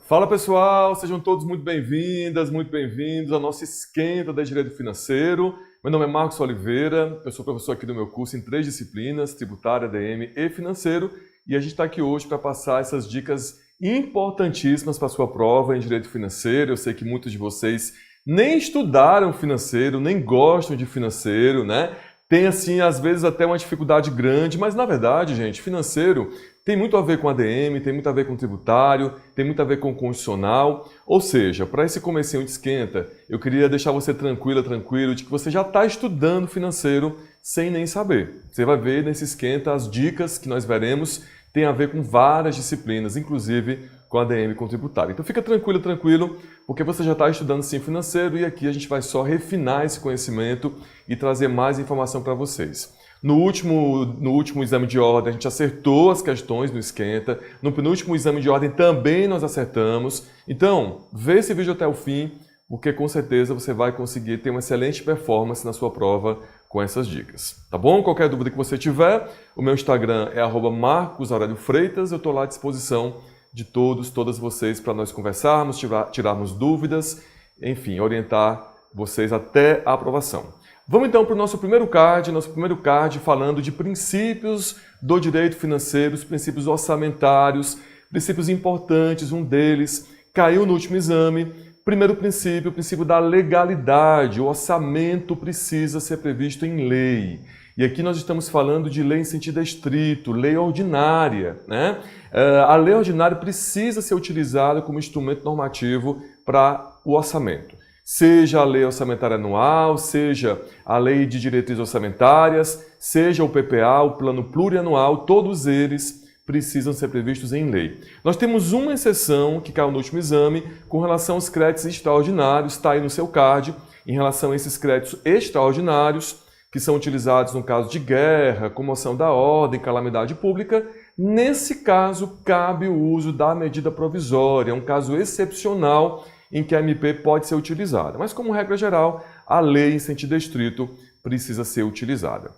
Fala pessoal, sejam todos muito bem-vindas, muito bem-vindos ao nosso Esquenta da Direito Financeiro. Meu nome é Marcos Oliveira, eu sou professor aqui do meu curso em 3 disciplinas, tributária, ADM e financeiro, e a gente está aqui hoje para passar essas dicas importantíssimas para a sua prova em Direito Financeiro. Eu sei que muitos de vocês nem estudaram financeiro, nem gostam de financeiro, né? Tem, assim, às vezes até uma dificuldade grande, mas na verdade, gente, financeiro tem muito a ver com ADM, tem muito a ver com tributário, tem muito a ver com constitucional. Ou seja, para esse comecinho de esquenta, eu queria deixar você tranquilo de que você já está estudando financeiro sem nem saber. Você vai ver nesse esquenta as dicas que nós veremos tem a ver com várias disciplinas, inclusive com ADM e com tributário. Então fica tranquilo, porque você já está estudando sim financeiro e aqui a gente vai só refinar esse conhecimento e trazer mais informação para vocês. No último exame de ordem a gente acertou as questões no esquenta, no penúltimo exame de ordem também nós acertamos. Então, vê esse vídeo até o fim, porque com certeza você vai conseguir ter uma excelente performance na sua prova com essas dicas. Tá bom? Qualquer dúvida que você tiver, o meu Instagram é @MarcosAurélioFreitas, eu estou lá à disposição de todas vocês para nós conversarmos, tirarmos dúvidas, enfim, orientar vocês até a aprovação. Vamos então para o nosso primeiro card falando de princípios do direito financeiro, os princípios orçamentários, princípios importantes, um deles caiu no último exame. Primeiro princípio, o princípio da legalidade, o orçamento precisa ser previsto em lei. E aqui nós estamos falando de lei em sentido estrito, lei ordinária, né? A lei ordinária precisa ser utilizada como instrumento normativo para o orçamento. Seja a lei orçamentária anual, seja a lei de diretrizes orçamentárias, seja o PPA, o plano plurianual, todos eles precisam ser previstos em lei. Nós temos uma exceção que caiu no último exame com relação aos créditos extraordinários, está aí no seu card, em relação a esses créditos extraordinários, que são utilizados no caso de guerra, comoção da ordem, calamidade pública. Nesse caso, cabe o uso da medida provisória, é um caso excepcional em que a MP pode ser utilizada. Mas, como regra geral, a lei em sentido estrito precisa ser utilizada.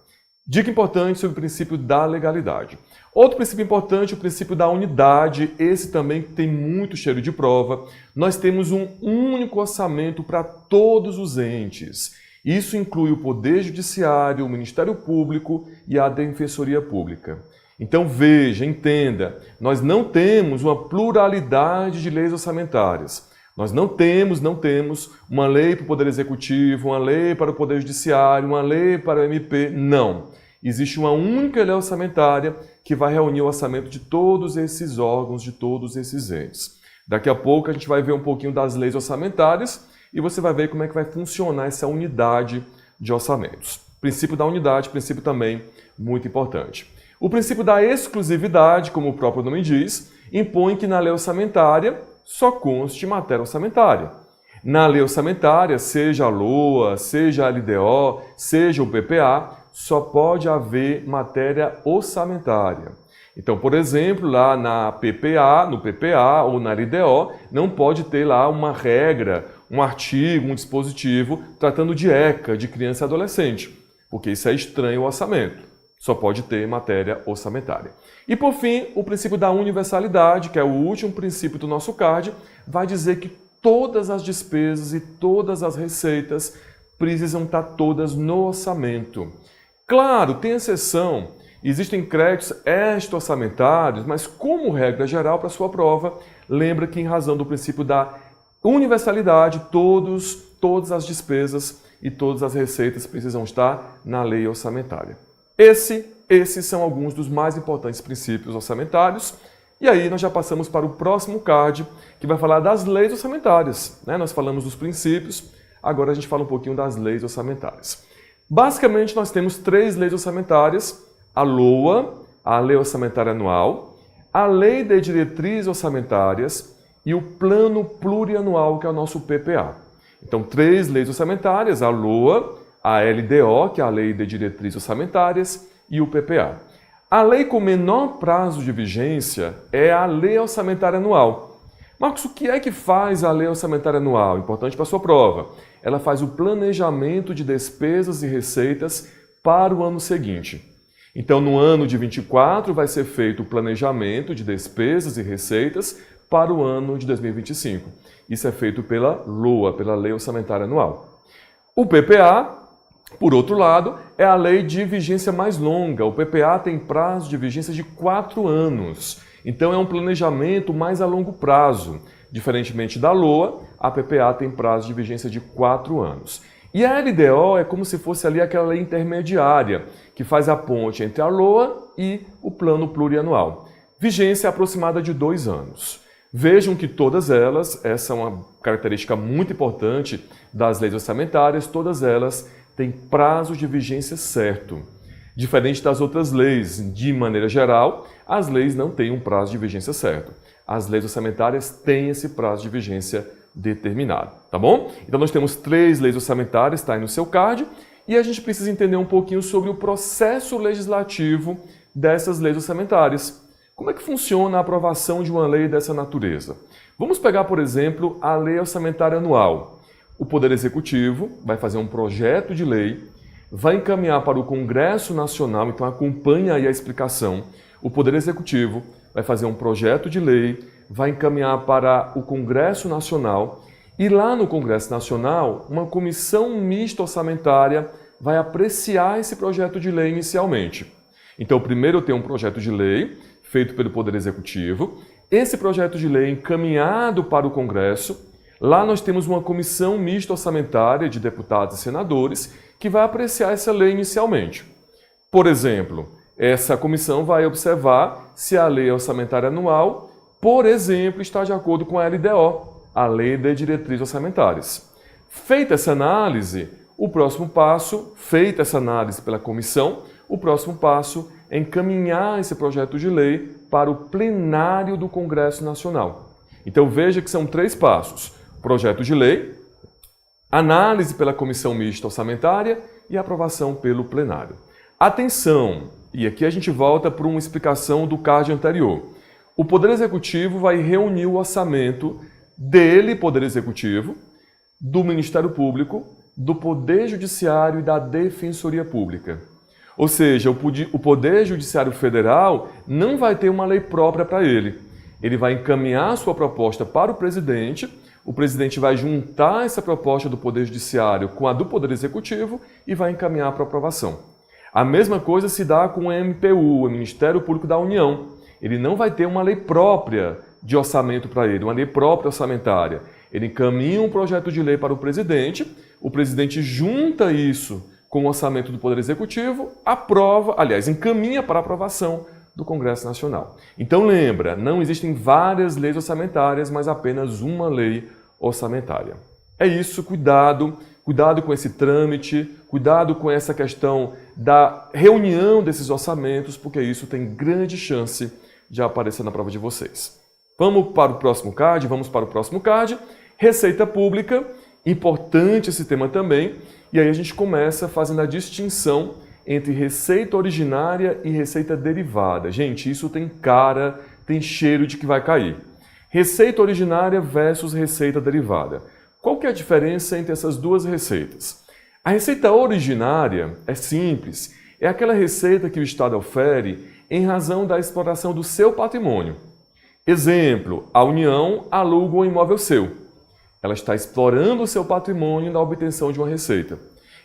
Dica importante sobre o princípio da legalidade. Outro princípio importante, o princípio da unidade, esse também tem muito cheiro de prova. Nós temos um único orçamento para todos os entes. Isso inclui o Poder Judiciário, o Ministério Público e a Defensoria Pública. Então veja, entenda, nós não temos uma pluralidade de leis orçamentárias. Nós não temos uma lei para o Poder Executivo, uma lei para o Poder Judiciário, uma lei para o MP, não. Existe uma única lei orçamentária que vai reunir o orçamento de todos esses órgãos, de todos esses entes. Daqui a pouco a gente vai ver um pouquinho das leis orçamentárias e você vai ver como é que vai funcionar essa unidade de orçamentos. Princípio da unidade, princípio também muito importante. O princípio da exclusividade, como o próprio nome diz, impõe que na lei orçamentária só conste matéria orçamentária. Na lei orçamentária, seja a LOA, seja a LDO, seja o PPA, só pode haver matéria orçamentária. Então, por exemplo, lá na PPA, no PPA ou na LDO, não pode ter lá uma regra, um artigo, um dispositivo tratando de ECA, de criança e adolescente, porque isso é estranho ao orçamento. Só pode ter matéria orçamentária. E por fim, o princípio da universalidade, que é o último princípio do nosso card, vai dizer que todas as despesas e todas as receitas precisam estar todas no orçamento. Claro, tem exceção, existem créditos extra-orçamentários, mas como regra geral para a sua prova, lembra que em razão do princípio da universalidade, todas as despesas e todas as receitas precisam estar na lei orçamentária. Esses são alguns dos mais importantes princípios orçamentários. E aí nós já passamos para o próximo card, que vai falar das leis orçamentárias, né? Nós falamos dos princípios, agora a gente fala um pouquinho das leis orçamentárias. Basicamente, nós temos 3 leis orçamentárias: a LOA, a Lei Orçamentária Anual, a Lei de Diretrizes Orçamentárias e o Plano Plurianual, que é o nosso PPA. Então, 3 leis orçamentárias: a LOA, a LDO, que é a Lei de Diretrizes Orçamentárias, e o PPA. A lei com menor prazo de vigência é a Lei Orçamentária Anual. Marcos, o que é que faz a Lei Orçamentária Anual? Importante para a sua prova. Ela faz o planejamento de despesas e receitas para o ano seguinte. Então, no ano de 24, vai ser feito o planejamento de despesas e receitas para o ano de 2025. Isso é feito pela LOA, pela Lei Orçamentária Anual. O PPA, por outro lado, é a lei de vigência mais longa. O PPA tem prazo de vigência de 4 anos. Então é um planejamento mais a longo prazo. Diferentemente da LOA, a PPA tem prazo de vigência de 4 anos. E a LDO é como se fosse ali aquela lei intermediária, que faz a ponte entre a LOA e o plano plurianual. Vigência aproximada de 2 anos. Vejam que todas elas, essa é uma característica muito importante das leis orçamentárias, todas elas têm prazo de vigência certo. Diferente das outras leis, de maneira geral, as leis não têm um prazo de vigência certo. As leis orçamentárias têm esse prazo de vigência determinado, tá bom? Então nós temos 3 leis orçamentárias, está aí no seu card, e a gente precisa entender um pouquinho sobre o processo legislativo dessas leis orçamentárias. Como é que funciona a aprovação de uma lei dessa natureza? Vamos pegar, por exemplo, a Lei Orçamentária Anual. O Poder Executivo vai fazer um projeto de lei, vai encaminhar para o Congresso Nacional, então acompanha aí a explicação. O Poder Executivo vai fazer um projeto de lei, vai encaminhar para o Congresso Nacional e lá no Congresso Nacional, uma comissão mista orçamentária vai apreciar esse projeto de lei inicialmente. Então, primeiro eu tenho um projeto de lei feito pelo Poder Executivo, esse projeto de lei encaminhado para o Congresso, lá nós temos uma comissão mista orçamentária de deputados e senadores que vai apreciar essa lei inicialmente. Por exemplo, essa comissão vai observar se a lei orçamentária anual, por exemplo, está de acordo com a LDO, a Lei de Diretrizes Orçamentárias. Feita essa análise, o próximo passo, feita essa análise pela comissão, o próximo passo é encaminhar esse projeto de lei para o plenário do Congresso Nacional. Então veja que são 3 passos: projeto de lei, análise pela comissão mista orçamentária e aprovação pelo plenário. Atenção! E aqui a gente volta para uma explicação do card anterior. O Poder Executivo vai reunir o orçamento dele, Poder Executivo, do Ministério Público, do Poder Judiciário e da Defensoria Pública. Ou seja, o Poder Judiciário Federal não vai ter uma lei própria para ele. Ele vai encaminhar a sua proposta para o presidente vai juntar essa proposta do Poder Judiciário com a do Poder Executivo e vai encaminhar para aprovação. A mesma coisa se dá com o MPU, o Ministério Público da União. Ele não vai ter uma lei própria de orçamento para ele, uma lei própria orçamentária. Ele encaminha um projeto de lei para o presidente junta isso com o orçamento do Poder Executivo, encaminha para aprovação do Congresso Nacional. Então lembra, não existem várias leis orçamentárias, mas apenas uma lei orçamentária. É isso, cuidado com esse trâmite, cuidado com essa questão da reunião desses orçamentos, porque isso tem grande chance de aparecer na prova de vocês. Vamos para o próximo card. Receita pública, importante esse tema também, e aí a gente começa fazendo a distinção entre receita originária e receita derivada. Gente, isso tem cheiro de que vai cair. Receita originária versus receita derivada. Qual que é a diferença entre essas duas receitas? A receita originária é simples, é aquela receita que o Estado ofere em razão da exploração do seu patrimônio. Exemplo, a União aluga um imóvel seu. Ela está explorando o seu patrimônio na obtenção de uma receita.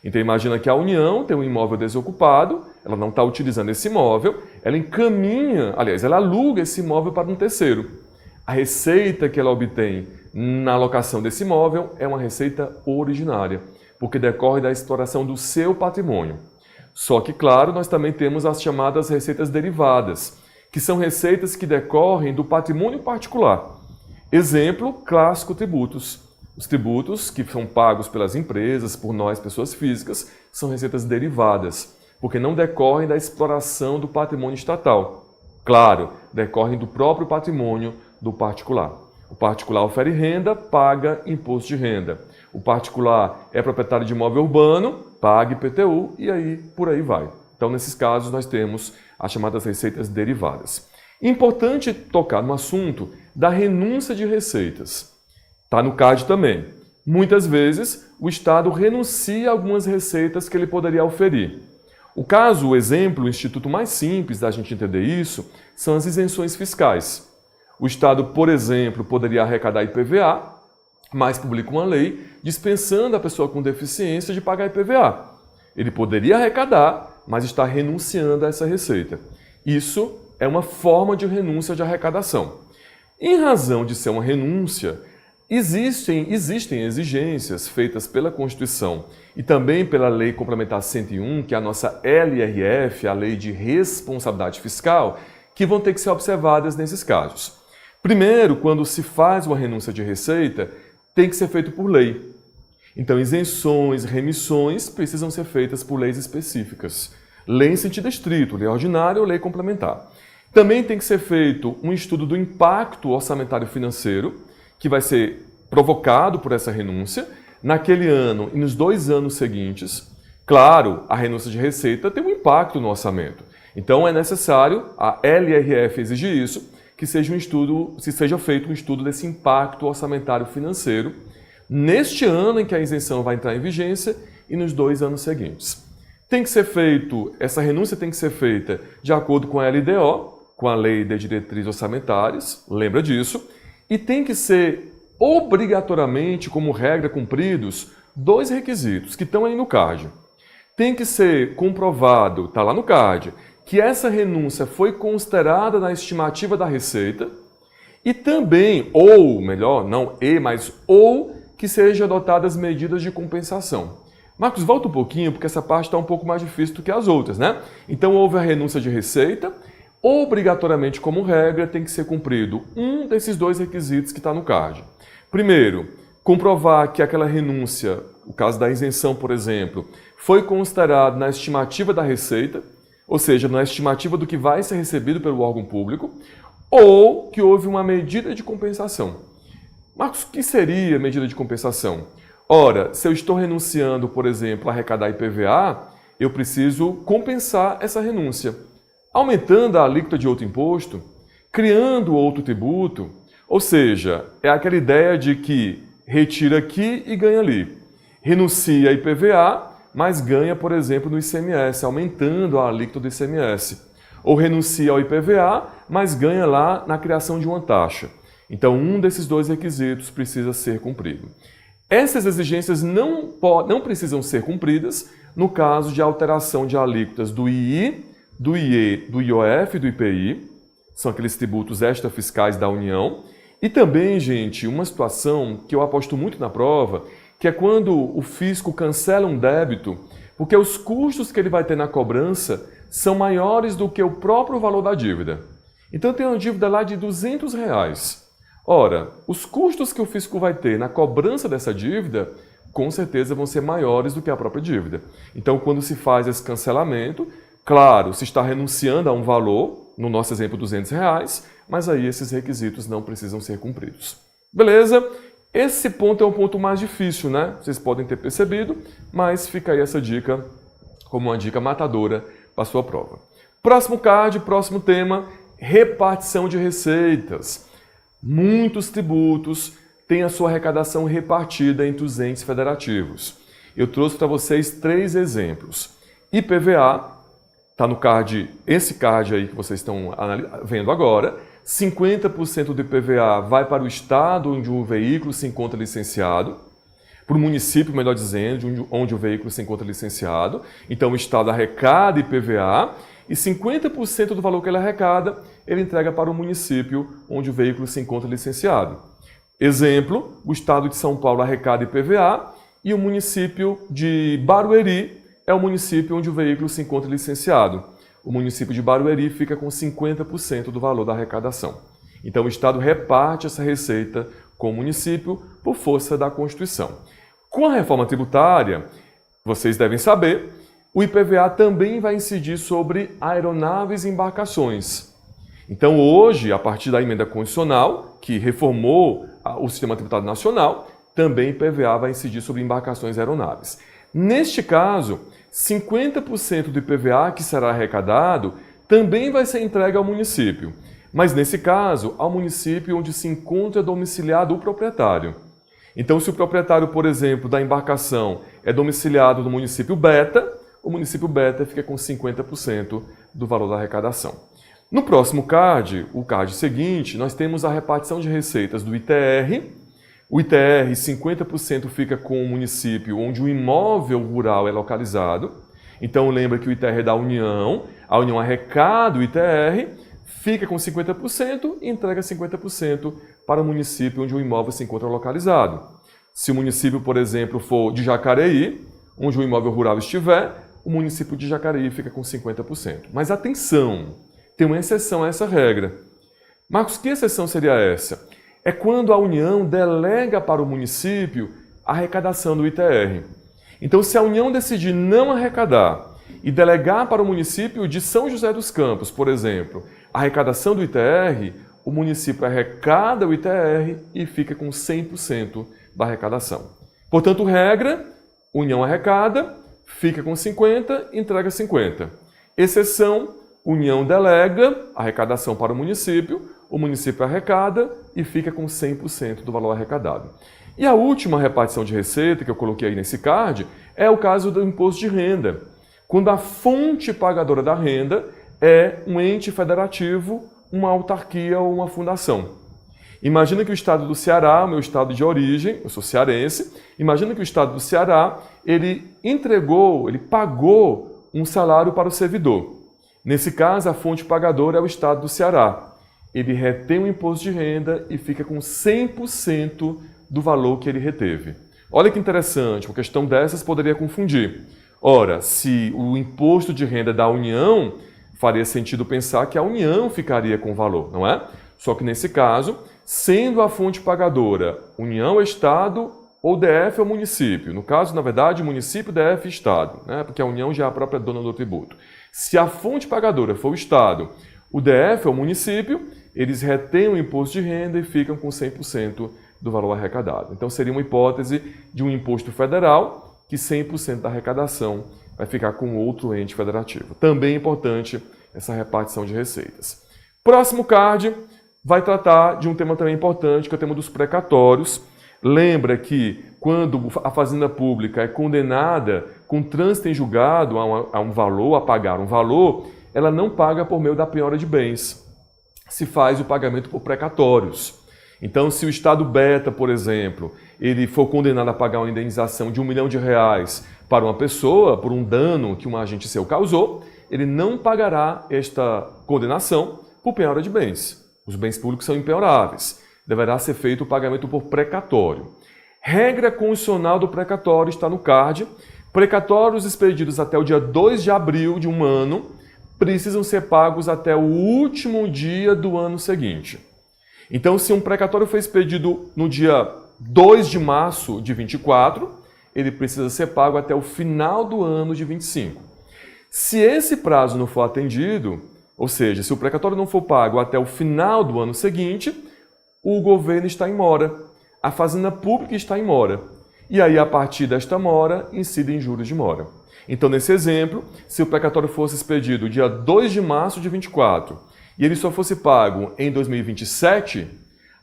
Então imagina que a União tem um imóvel desocupado, ela não está utilizando esse imóvel, ela aluga esse imóvel para um terceiro. A receita que ela obtém na alocação desse imóvel é uma receita originária, porque decorre da exploração do seu patrimônio. Só que, claro, nós também temos as chamadas receitas derivadas, que são receitas que decorrem do patrimônio particular. Exemplo clássico, tributos. Os tributos que são pagos pelas empresas, por nós, pessoas físicas, são receitas derivadas, porque não decorrem da exploração do patrimônio estatal. Claro, decorrem do próprio patrimônio do particular. O particular ofere renda, paga imposto de renda. O particular é proprietário de imóvel urbano, paga IPTU e aí por aí vai. Então, nesses casos, nós temos as chamadas receitas derivadas. Importante tocar no assunto da renúncia de receitas. Está no card também. Muitas vezes, o Estado renuncia a algumas receitas que ele poderia oferir. O exemplo, o instituto mais simples da gente entender isso, são as isenções fiscais. O Estado, por exemplo, poderia arrecadar IPVA, mas publica uma lei dispensando a pessoa com deficiência de pagar IPVA. Ele poderia arrecadar, mas está renunciando a essa receita. Isso é uma forma de renúncia de arrecadação. Em razão de ser uma renúncia, existem exigências feitas pela Constituição e também pela Lei Complementar 101, que é a nossa LRF, a Lei de Responsabilidade Fiscal, que vão ter que ser observadas nesses casos. Primeiro, quando se faz uma renúncia de receita, tem que ser feito por lei. Então, isenções, remissões precisam ser feitas por leis específicas. Lei em sentido estrito, lei ordinária ou lei complementar. Também tem que ser feito um estudo do impacto orçamentário financeiro, que vai ser provocado por essa renúncia, naquele ano e nos 2 anos seguintes. Claro, a renúncia de receita tem um impacto no orçamento. Então, é necessário, a LRF exige isso, que seja feito um estudo desse impacto orçamentário financeiro neste ano em que a isenção vai entrar em vigência e nos 2 anos seguintes. Essa renúncia tem que ser feita de acordo com a LDO, com a Lei de Diretrizes Orçamentárias, lembra disso, e tem que ser obrigatoriamente, como regra, cumpridos 2 requisitos que estão aí no card. Tem que ser comprovado, está lá no card, que essa renúncia foi considerada na estimativa da receita e também, ou que sejam adotadas medidas de compensação. Marcos, volta um pouquinho, porque essa parte está um pouco mais difícil do que as outras, né? Então, houve a renúncia de receita, obrigatoriamente, como regra, tem que ser cumprido um desses 2 requisitos que está no card. Primeiro, comprovar que aquela renúncia, o caso da isenção, por exemplo, foi considerado na estimativa da receita, ou seja, na estimativa do que vai ser recebido pelo órgão público, ou que houve uma medida de compensação. Marcos, o que seria medida de compensação? Ora, se eu estou renunciando, por exemplo, a arrecadar IPVA, eu preciso compensar essa renúncia, aumentando a alíquota de outro imposto, criando outro tributo, ou seja, é aquela ideia de que retira aqui e ganha ali. Renuncia a IPVA, mas ganha, por exemplo, no ICMS, aumentando a alíquota do ICMS. Ou renuncia ao IPVA, mas ganha lá na criação de uma taxa. Então, um desses 2 requisitos precisa ser cumprido. Essas exigências não precisam ser cumpridas no caso de alteração de alíquotas do II, do IE, do IOF e do IPI, são aqueles tributos extrafiscais da União. E também, gente, uma situação que eu aposto muito na prova, que é quando o fisco cancela um débito, porque os custos que ele vai ter na cobrança são maiores do que o próprio valor da dívida. Então, tem uma dívida lá de R$200. Ora, os custos que o fisco vai ter na cobrança dessa dívida, com certeza vão ser maiores do que a própria dívida. Então, quando se faz esse cancelamento, claro, se está renunciando a um valor, no nosso exemplo R$200, mas aí esses requisitos não precisam ser cumpridos. Beleza? Esse ponto é um ponto mais difícil, né? Vocês podem ter percebido, mas fica aí essa dica como uma dica matadora para a sua prova. Próximo card, próximo tema, repartição de receitas. Muitos tributos têm a sua arrecadação repartida entre os entes federativos. Eu trouxe para vocês 3 exemplos. IPVA, está no card, esse card aí que vocês estão vendo agora, 50% do IPVA vai para o estado onde o veículo se encontra licenciado, para o município, melhor dizendo, onde o veículo se encontra licenciado. Então, o estado arrecada IPVA e 50% do valor que ele arrecada, ele entrega para o município onde o veículo se encontra licenciado. Exemplo, o estado de São Paulo arrecada IPVA e o município de Barueri é o município onde o veículo se encontra licenciado. O município de Barueri fica com 50% do valor da arrecadação. Então, o estado reparte essa receita com o município por força da Constituição. Com a reforma tributária, vocês devem saber, o IPVA também vai incidir sobre aeronaves e embarcações. Então, hoje, a partir da emenda constitucional, que reformou o sistema tributário nacional, também IPVA vai incidir sobre embarcações e aeronaves. Neste caso, 50% do IPVA que será arrecadado também vai ser entregue ao município, mas nesse caso, ao município onde se encontra domiciliado o proprietário. Então, se o proprietário, por exemplo, da embarcação é domiciliado no município Beta, o município Beta fica com 50% do valor da arrecadação. No próximo card, o card seguinte, nós temos a repartição de receitas do ITR. O ITR, 50% fica com o município onde o imóvel rural é localizado. Então lembra que o ITR é da União, a União arrecada o ITR, fica com 50% e entrega 50% para o município onde o imóvel se encontra localizado. Se o município, por exemplo, for de Jacareí, onde o imóvel rural estiver, o município de Jacareí fica com 50%. Mas atenção, tem uma exceção a essa regra. Marcos, que exceção seria essa? É quando a União delega para o município a arrecadação do ITR. Então, se a União decidir não arrecadar e delegar para o município de São José dos Campos, por exemplo, a arrecadação do ITR, o município arrecada o ITR e fica com 100% da arrecadação. Portanto, regra, União arrecada, fica com 50%, entrega 50%. Exceção, União delega a arrecadação para o município arrecada e fica com 100% do valor arrecadado. E a última repartição de receita que eu coloquei aí nesse card é o caso do imposto de renda, quando a fonte pagadora da renda é um ente federativo, uma autarquia ou uma fundação. Imagina que o estado do Ceará, o meu estado de origem, eu sou cearense, imagina que o estado do Ceará, ele pagou um salário para o servidor. Nesse caso, a fonte pagadora é o estado do Ceará. Ele retém o imposto de renda e fica com 100% do valor que ele reteve. Olha que interessante, uma questão dessas poderia confundir. Ora, se o imposto de renda da União, faria sentido pensar que a União ficaria com o valor, não é? Só que nesse caso, sendo a fonte pagadora União, Estado ou DF é o município. No caso, na verdade, município, DF e Estado, né? Porque a União já é a própria dona do tributo. Se a fonte pagadora for o Estado, o DF é o município, eles retêm o imposto de renda e ficam com 100% do valor arrecadado. Então seria uma hipótese de um imposto federal que 100% da arrecadação vai ficar com outro ente federativo. Também é importante essa repartição de receitas. Próximo card vai tratar de um tema também importante, que é o tema dos precatórios. Lembra que quando a Fazenda Pública é condenada com trânsito em julgado a um valor, a pagar um valor, ela não paga por meio da penhora de bens. Se faz o pagamento por precatórios. Então, se o Estado beta, por exemplo, ele for condenado a pagar uma indenização de R$1 milhão para uma pessoa por um dano que um agente seu causou, ele não pagará esta condenação por penhora de bens. Os bens públicos são impenhoráveis. Deverá ser feito o pagamento por precatório. Regra constitucional do precatório está no card. Precatórios expedidos até o dia 2 de abril de um ano precisam ser pagos até o último dia do ano seguinte. Então, se um precatório foi expedido no dia 2 de março de 24, ele precisa ser pago até o final do ano de 25. Se esse prazo não for atendido, ou seja, se o precatório não for pago até o final do ano seguinte, o governo está em mora, a Fazenda Pública está em mora. E aí, a partir desta mora, incidem juros de mora. Então, nesse exemplo, se o precatório fosse expedido dia 2 de março de 24 e ele só fosse pago em 2027,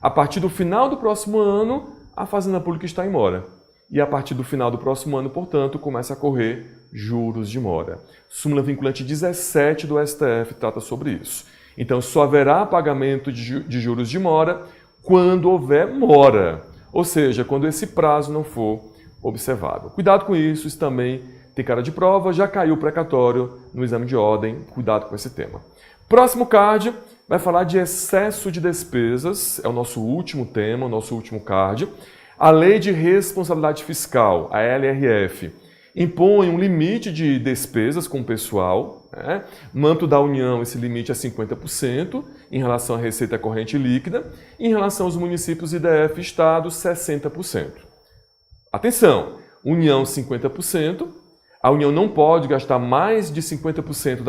a partir do final do próximo ano, a Fazenda Pública está em mora. E a partir do final do próximo ano, portanto, começa a correr juros de mora. Súmula vinculante 17 do STF trata sobre isso. Então, só haverá pagamento de juros de mora quando houver mora, ou seja, quando esse prazo não for observável. Cuidado com isso, isso também tem cara de prova, já caiu o precatório no exame de ordem, cuidado com esse tema. Próximo card vai falar de excesso de despesas, é o nosso último tema, o nosso último card. A Lei de Responsabilidade Fiscal, a LRF, impõe um limite de despesas com o pessoal, né? No âmbito da União, esse limite é 50% em relação à receita corrente líquida, e em relação aos municípios e DF e Estados, 60%. Atenção, União 50%, a União não pode gastar mais de 50%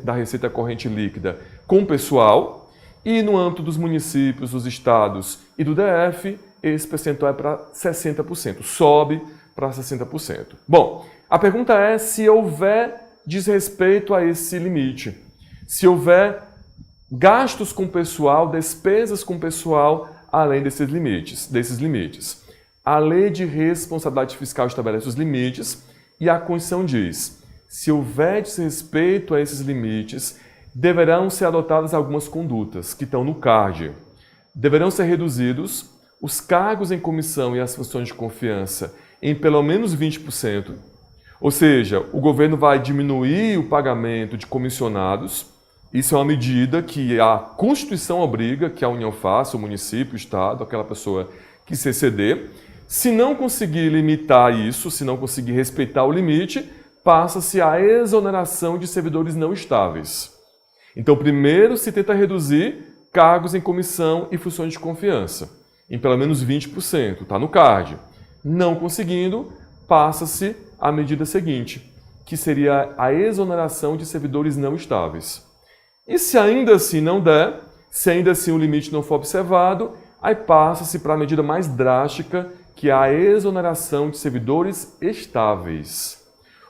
da receita corrente líquida com o pessoal, e no âmbito dos municípios, dos estados e do DF, esse percentual é para 60%, sobe para 60%. Bom, a pergunta é se houver desrespeito a esse limite, se houver gastos com pessoal, despesas com pessoal, além desses limites. A Lei de Responsabilidade Fiscal estabelece os limites e a Constituição diz, se houver desrespeito a esses limites, deverão ser adotadas algumas condutas que estão no CARD. Deverão ser reduzidos os cargos em comissão e as funções de confiança em pelo menos 20%. Ou seja, o governo vai diminuir o pagamento de comissionados. Isso é uma medida que a Constituição obriga que a União faça, o município, o Estado, aquela pessoa que se exceder. Se não conseguir limitar isso, se não conseguir respeitar o limite, passa-se a exoneração de servidores não estáveis. Então, primeiro se tenta reduzir cargos em comissão e funções de confiança, em pelo menos 20%, está no CARD. Não conseguindo, passa-se a medida seguinte, que seria a exoneração de servidores não estáveis. E se ainda assim não der, se ainda assim o limite não for observado, aí passa-se para a medida mais drástica, que é a exoneração de servidores estáveis.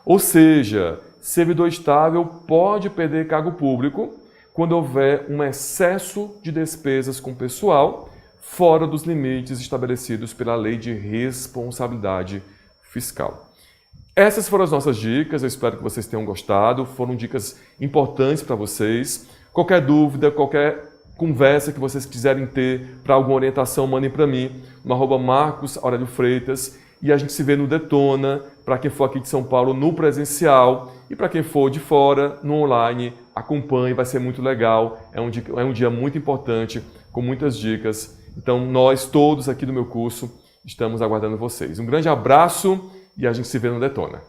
Ou seja, servidor estável pode perder cargo público quando houver um excesso de despesas com pessoal fora dos limites estabelecidos pela Lei de Responsabilidade Fiscal. Essas foram as nossas dicas, eu espero que vocês tenham gostado, foram dicas importantes para vocês. Qualquer dúvida, qualquer conversa que vocês quiserem ter para alguma orientação, mandem para mim, no @MarcosAurélio-Freitas, e a gente se vê no Detona, para quem for aqui de São Paulo, no presencial, e para quem for de fora, no online, acompanhe, vai ser muito legal, é um dia muito importante, com muitas dicas. Então, nós todos aqui do meu curso estamos aguardando vocês. Um grande abraço e a gente se vê no Detona.